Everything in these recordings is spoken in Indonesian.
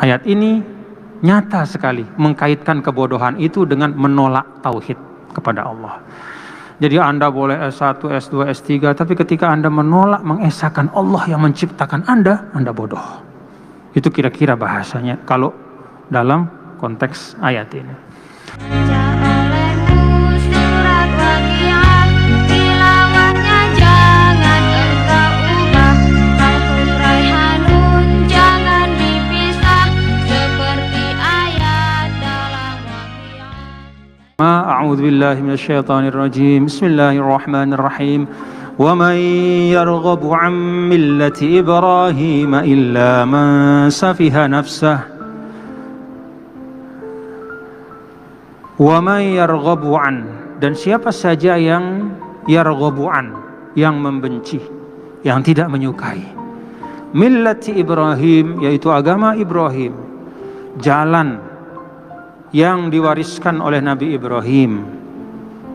Ayat ini nyata sekali mengkaitkan kebodohan itu dengan menolak tauhid kepada Allah. Jadi Anda boleh S1, S2, S3, tapi ketika Anda menolak mengesahkan Allah yang menciptakan Anda bodoh. Itu kira-kira bahasanya kalau dalam konteks ayat ini. A'udzu billahi minasyaitonir rajim. Bismillahirrahmanirrahim. Wa man yarghabu 'an millati Ibrahim illa man safiha nafsah. Wa man yarghabu 'an, dan siapa saja yang yarghabu 'an, yang membenci, yang tidak menyukai millati Ibrahim, yaitu agama Ibrahim, jalan yang diwariskan oleh Nabi Ibrahim,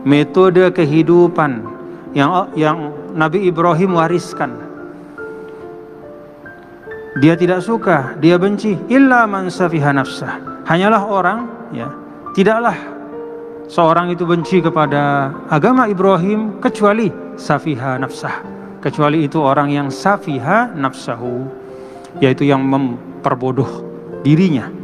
metode kehidupan yang Nabi Ibrahim wariskan. Dia tidak suka, dia benci. Illa man safiha nafsah, hanyalah orang, tidaklah seorang itu benci kepada agama Ibrahim kecuali safiha nafsah, kecuali itu orang yang safiha nafsahu, yaitu yang memperbodoh dirinya.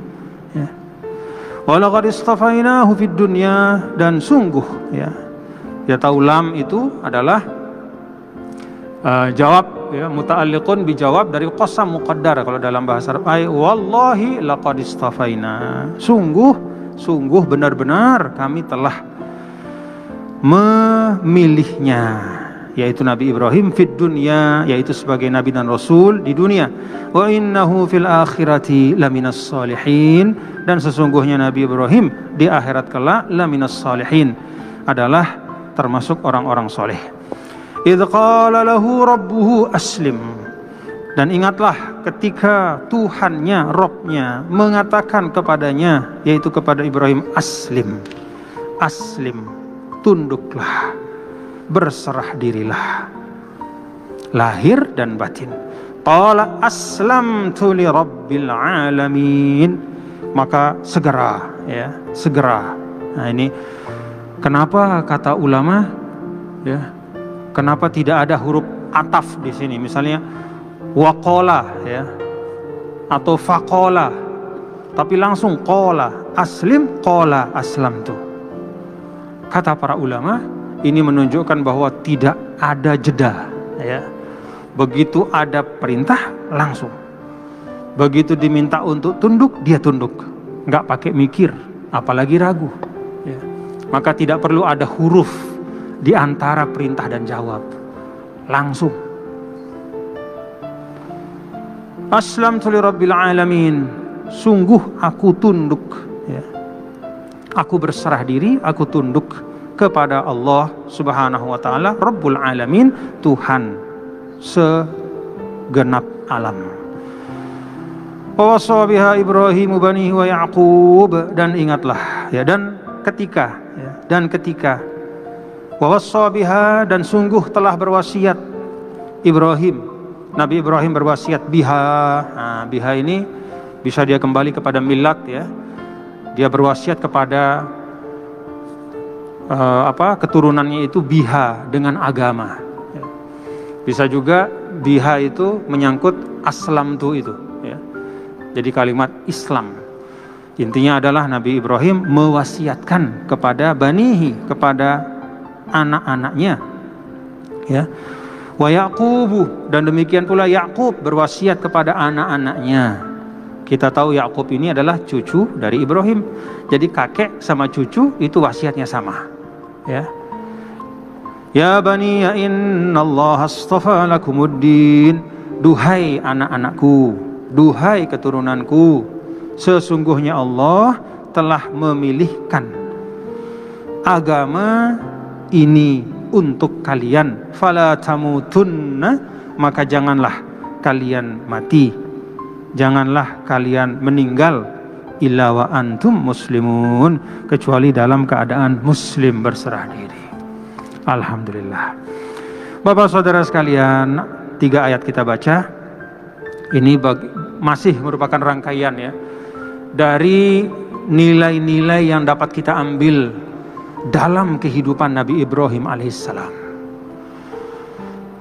Walaqad istafainahu fid dunya, dan sungguh ya tahu lam itu adalah jawab muta'alliqun bijawab dari qasam muqaddar kalau dalam bahasa Arab. Wallahi laqad istafaina, sungguh benar-benar kami telah memilihnya, yaitu Nabi Ibrahim fid dunya, yaitu sebagai nabi dan rasul di dunia. Wa innahu fil akhirati laminas salihin, dan sesungguhnya Nabi Ibrahim di akhirat kelak laminas salihin, adalah termasuk orang-orang soleh. Idz qala lahu rabbuhu aslim, dan ingatlah ketika Tuhannya, Rabbnya mengatakan kepadanya, yaitu kepada Ibrahim, aslim, tunduklah, berserah dirilah, lahir dan batin. Qala aslamtu li rabbil alamin, maka segera. Nah ini kenapa kata ulama kenapa tidak ada huruf ataf di sini, misalnya waqala atau faqala, tapi langsung qala aslim, qala aslamtu. Kata para ulama, ini menunjukkan bahwa tidak ada jeda, begitu ada perintah langsung, begitu diminta untuk tunduk, dia tunduk, nggak pakai mikir, apalagi ragu. Maka tidak perlu ada huruf di antara perintah dan jawab, langsung. Aslamtu li rabbil alamin, sungguh aku tunduk, aku berserah diri, aku tunduk kepada Allah Subhanahu wa taala, Rabbul Alamin, Tuhan segenap alam. Wa wasa biha Ibrahim banihi wa Yaqub, dan ingatlah dan ketika wa wasa biha, dan sungguh telah berwasiat Ibrahim, Nabi Ibrahim berwasiat biha. Biha ini bisa dia kembali kepada milat, dia berwasiat kepada keturunannya itu biha, dengan agama. Bisa juga biha itu menyangkut aslamtu itu, jadi kalimat Islam. Intinya adalah Nabi Ibrahim mewasiatkan kepada banihi, kepada anak-anaknya, wa Yaqubu, dan demikian pula Yaqub berwasiat kepada anak-anaknya. Kita tahu Yaqub ini adalah cucu dari Ibrahim, jadi kakek sama cucu itu wasiatnya sama. Ya bani ya innallaha astafa lakumuddin, duhai anak-anakku, duhai keturunanku, sesungguhnya Allah telah memilihkan agama ini untuk kalian. Fala tamutunna, maka janganlah kalian mati, janganlah kalian meninggal, illa wa antum muslimun, kecuali dalam keadaan muslim, berserah diri. Alhamdulillah. Bapak saudara sekalian, 3 ayat kita baca ini masih merupakan rangkaian dari nilai-nilai yang dapat kita ambil dalam kehidupan Nabi Ibrahim alaihissalam.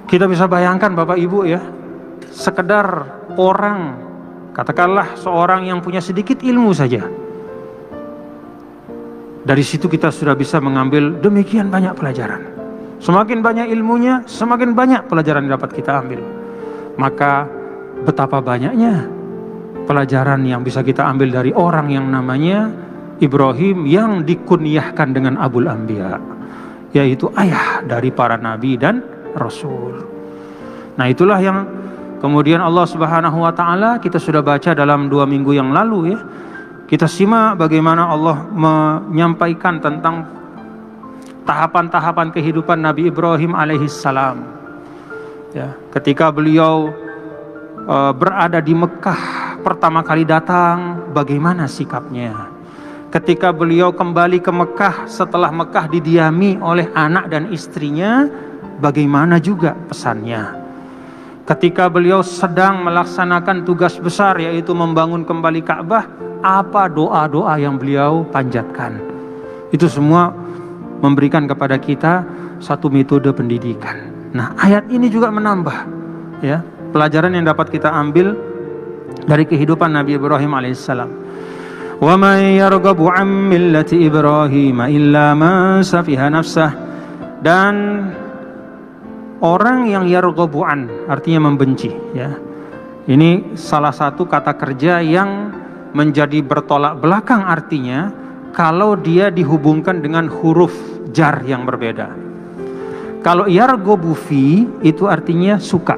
Kita bisa bayangkan Bapak Ibu ya, sekedar orang, katakanlah seorang yang punya sedikit ilmu saja, dari situ kita sudah bisa mengambil demikian banyak pelajaran. Semakin banyak ilmunya, semakin banyak pelajaran yang dapat kita ambil. Maka betapa banyaknya pelajaran yang bisa kita ambil dari orang yang namanya Ibrahim, yang dikunyahkan dengan Abul Anbiya, yaitu ayah dari para nabi dan rasul. Nah, itulah yang kemudian Allah Subhanahu wa taala, kita sudah baca dalam 2 minggu yang lalu ya. Kita simak bagaimana Allah menyampaikan tentang tahapan-tahapan kehidupan Nabi Ibrahim alaihissalam. Ya, ketika beliau berada di Mekah pertama kali datang, bagaimana sikapnya? Ketika beliau kembali ke Mekah setelah Mekah didiami oleh anak dan istrinya, bagaimana juga pesannya? Ketika beliau sedang melaksanakan tugas besar, yaitu membangun kembali Ka'bah, apa doa-doa yang beliau panjatkan? Itu semua memberikan kepada kita satu metode pendidikan. Nah, ayat ini juga menambah ya pelajaran yang dapat kita ambil dari kehidupan Nabi Ibrahim alaihissalam. Wa may yarghabu 'an millati Ibrahim illa man safiha nafsah. Dan orang yang yarghabu an artinya membenci ya. Ini salah satu kata kerja yang menjadi bertolak belakang artinya kalau dia dihubungkan dengan huruf jar yang berbeda. Kalau yarghabu fi itu artinya suka.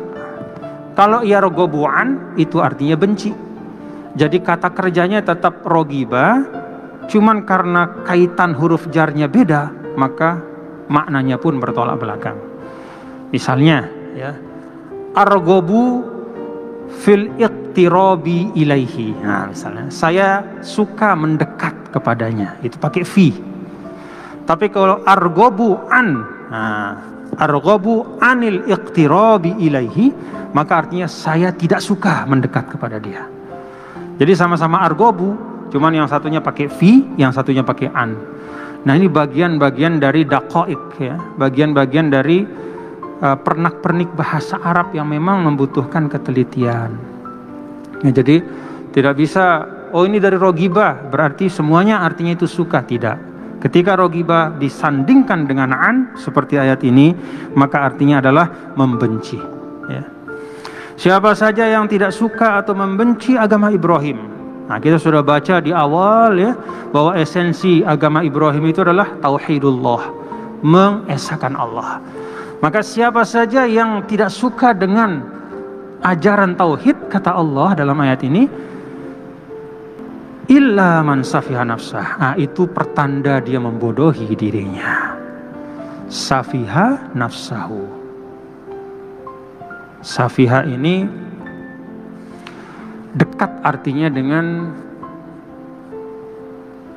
Kalau yarghabu an itu artinya benci. Jadi kata kerjanya tetap rogiba, cuman karena kaitan huruf jarnya beda, maka maknanya pun bertolak belakang. Misalnya ya, arghabu fil iqtirabi ilaihi. Nah, misalnya saya suka mendekat kepadanya, itu pakai fi. Tapi kalau arghabu an, arghabu anil iqtirabi ilaihi, maka artinya saya tidak suka mendekat kepada dia. Jadi sama-sama arghabu, cuman yang satunya pakai fi, yang satunya pakai an. Nah, ini bagian-bagian dari daqaik ya, bagian-bagian dari pernak-pernik bahasa Arab yang memang membutuhkan ketelitian. Ya, jadi tidak bisa, oh ini dari rogiba berarti semuanya artinya itu suka, tidak. Ketika rogiba disandingkan dengan an seperti ayat ini, maka artinya adalah membenci. Ya. Siapa saja yang tidak suka atau membenci agama Ibrahim. Nah, kita sudah baca di awal ya bahwa esensi agama Ibrahim itu adalah tauhidullah, mengesahkan Allah. Maka siapa saja yang tidak suka dengan ajaran tauhid, kata Allah dalam ayat ini, illa man safiha nafsah. Nah, itu pertanda dia membodohi dirinya. Safiha nafsahu. Safiha ini dekat artinya dengan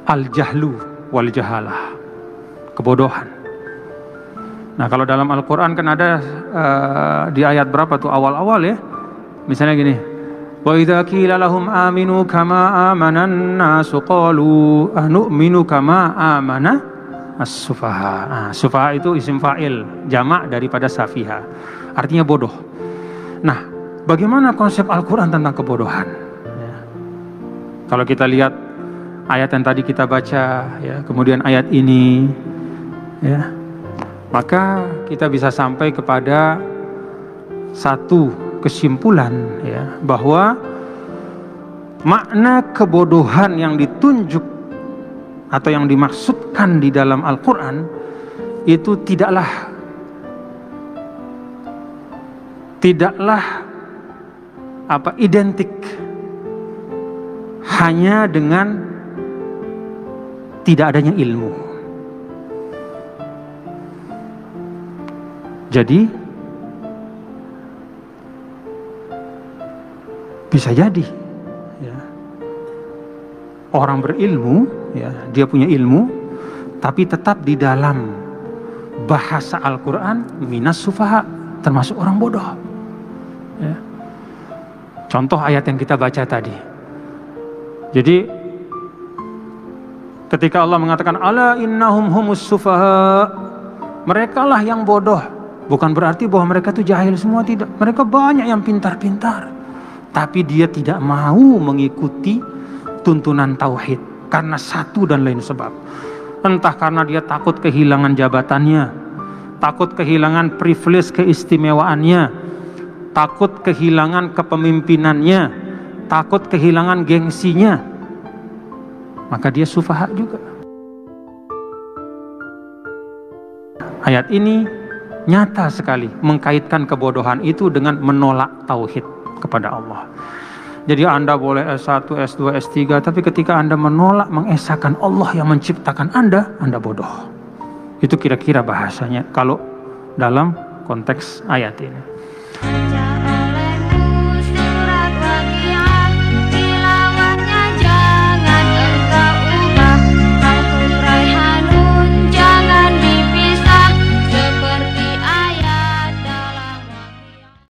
al-jahlu wal jahalah, kebodohan. Nah, kalau dalam Al-Quran kan ada di ayat berapa tuh awal-awal ya, misalnya gini, wa idza qila lahum aminu kama amanan nasu qalu anu'minu kama amana as-sufaha. Nah, sufaha itu isim fa'il, jamak daripada safiha, artinya bodoh. Nah, bagaimana konsep Al-Quran tentang kebodohan ya. Kalau kita lihat ayat yang tadi kita baca ya, kemudian ayat ini ya, maka kita bisa sampai kepada satu kesimpulan ya, bahwa makna kebodohan yang ditunjuk atau yang dimaksudkan di dalam Al-Quran itu tidaklah identik hanya dengan tidak adanya ilmu. Jadi bisa jadi ya, orang berilmu ya, dia punya ilmu tapi tetap di dalam bahasa Al-Quran minas sufaha, termasuk orang bodoh ya. Contoh ayat yang kita baca tadi. Jadi Ketika Allah mengatakan ala innahum humus sufaha, merekalah yang bodoh, bukan berarti bahwa mereka itu jahil semua, tidak. Mereka banyak yang pintar-pintar, tapi dia tidak mau mengikuti tuntunan tauhid karena satu dan lain sebab. Entah karena dia takut kehilangan jabatannya, takut kehilangan privilege keistimewaannya, takut kehilangan kepemimpinannya, takut kehilangan gengsinya, maka dia sufaha juga. Ayat ini nyata sekali mengkaitkan kebodohan itu dengan menolak tauhid kepada Allah. Jadi Anda boleh S1, S2, S3, tapi ketika Anda menolak mengesahkan Allah yang menciptakan Anda bodoh. Itu kira-kira bahasanya kalau dalam konteks ayat ini.